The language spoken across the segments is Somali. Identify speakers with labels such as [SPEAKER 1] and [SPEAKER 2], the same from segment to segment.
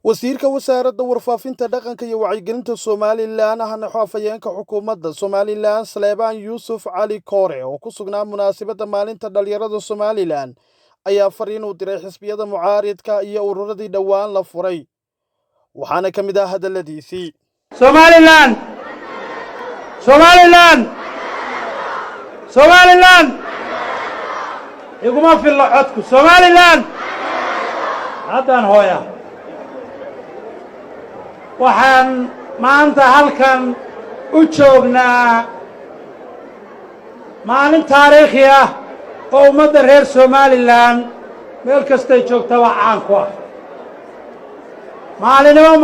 [SPEAKER 1] wasiirka wasaaradda warfaafinta dhaqanka iyo wacyigelinta Somaliland ahna xafayeenka xukuumadda Somaliland Sleebaan Yuusuf Cali Koore oo ku sugnaa munaasabadda maalinta dhalinyarada Somaliland ayaa fariin u diray xisbiyada mucaaridka iyo ururadii dhawaan la furay waxaana ka mid ah hadaladiisii Somaliland iguma fil codku Somaliland hadan hooya waxaan maanta halkan u joognaa maalin taariikhi ah oo ummadda reer Somaliland meel kastay joogtaba caan ku ah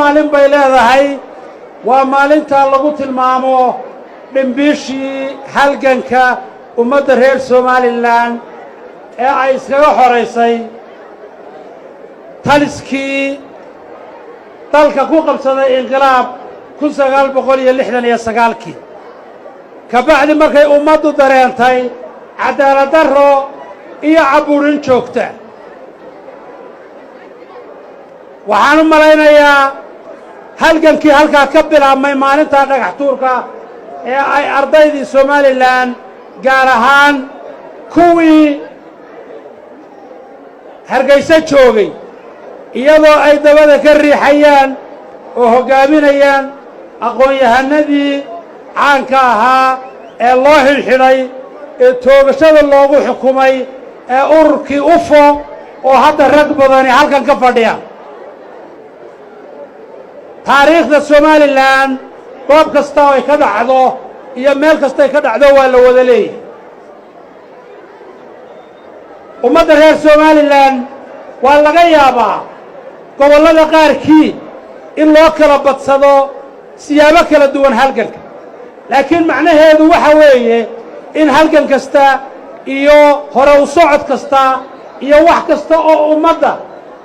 [SPEAKER 1] maalin bay leedahay waa maalinta lagu tilmaamo dhimbiishii halganka ummadda reer Somaliland ee ay iskaga xoreysay taliskii dalka ku qabsaday inqilaab 1969 ka bacdi markay ummaddu dareentay cadaalad darro iyo caburin joogta waxaan u malaynayaa halgankii halkaa ka bilaabmay maalinta dhagax tuurka ee ay ardaydii Somaliland gaar ahaan kuwii hargeysa joogay iyadoo ay dabada ka riixayaan oo hogaaminayaan aqoon-yahanadii caanka ahaa ee loo xidhay ee toogashada loogu xukumay ee ururkii UFO oo hadda rag badani halkan ka fadhiya taariikhda Somaliland goob kasta oo ay ka dhacdo iyo meel kasta ay ka dhacdo waa la wada leeyahay ummadda reer Somaliland waa laga yaabaa gobollada qaarkii in loo kala badsado siyaabo kala duwan halganka laakiin macnaheedu waxa weeye in halgan kasta iyo hore u socod kasta iyo wax kasta oo ummadda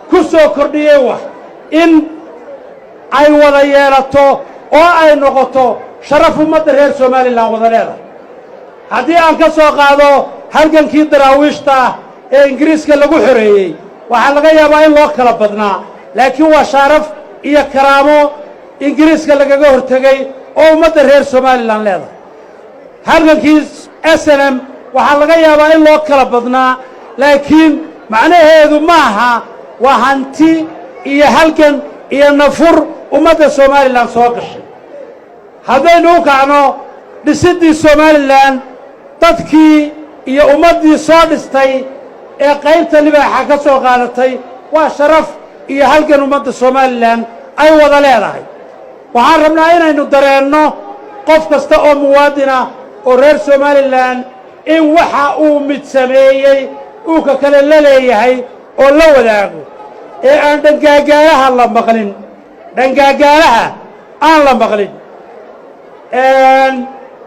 [SPEAKER 1] ku soo kordhiyay wax in ay wada yeelato oo ay noqoto sharaf ummadda reer Somaliland wada leedahay haddii aan ka soo qaado halgankii daraawiishta ee Ingiriiska lagu xoreeyay waxaa laga yaabaa in loo kala badnaa laakiin waa sharaf iyo karaamo Ingiriiska lagaga hortagay oo ummadda reer Somaliland leedahay halgankii SNM waxaa laga yaabaa in loo kala badnaa laakiin macnaheedu maaha waa hanti iyo halgan iyo nafur ummadda Somaliland soo gashay haddaynu u kacno dhisidii Somaliland dadkii iyo ummaddii soo dhistay ee qaybta libaaxa ka soo qaadatay waa sharaf iyo halgan ummadda Somaliland ay wada leedahay waxaan rabnaa inaynu dareenno qof kasta oo muwaadin ah oo reer Somaliland in waxa uu mid sameeyay uu ka kale la leeyahay oo la wadaago ee aan dhangaagaalaha la maqlin dhangaagaalaha aan la maqlin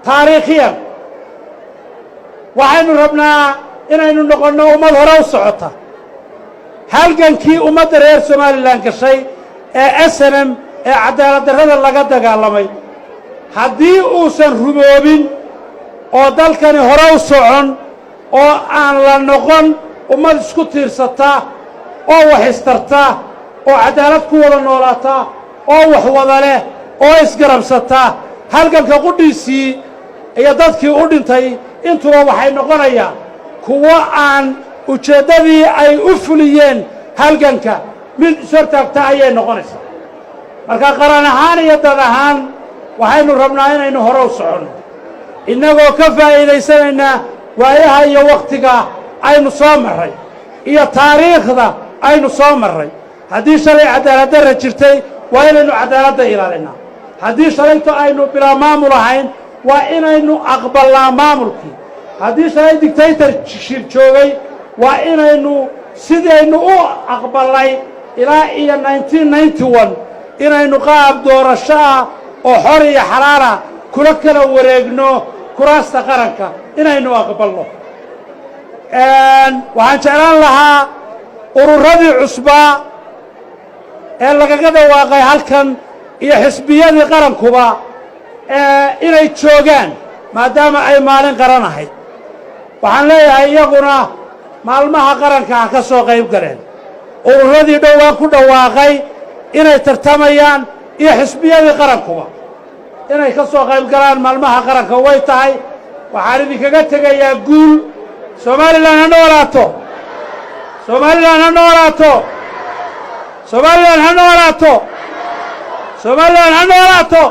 [SPEAKER 1] taariikhiyan waxaynu rabnaa inaynu noqonno ummad hore u socota halgankii ummadda reer Somaliland gashay ee SNM ee cadaalad darrada laga dagaalamay haddii uusan rumoobin oo dalkani hore u socon oo aan la noqon ummad isku tiirsata oo wax istarta oo cadaalad ku wada noolaata oo wax wada leh oo isgarabsata halganka qudhiisii iyo dadkii u dhintay intuba waxay noqonayaan kuwa aan ujeeddadii ay u fuliyeen halganka mid sortaagta ayay noqonaysaa marka qaran ahaan iyo dad ahaan waxaynu rabnaa inaynu hore u soconno innagoo ka faa'iidaysanaynaa waayaha iyo wakhtiga aynu soo marray iyo taariikhda aynu soo marray haddii shalay cadaalad darra jirtay waa inaynu cadaaladda ilaalinaa haddii shalayto aynu bilaa maamul ahayn waa inaynu aqbalnaa maamulkii haddii shalay dictatorship joogay waa inaynu sidaynu u aqbalnay ilaa iyo 1991 inaynu qaab doorasho ah oo xor iyo xalaal ah kula kala wareegno kuraasta qaranka inaynu aqbalno waxaan jeclaan lahaa ururadii cusbaa ee lagaga dhawaaqay halkan iyo xisbiyadii qarankuba inay joogaan maadaama ay maalin qaran ahayd waxaan leeyahay iyaguna maalmaha qaranka ka soo qayb galeen ururadii dhowaan ku dhawaaqay inay tartamayaan iyo xisbiyadii qarankuba inay ka soo qayb galaan maalmaha qaranka way tahay waxaan idinkaga tegayaa guul somalilan ha noolaato somalilan ha noolaato somalilan ha noolaato somalilan ha noolaato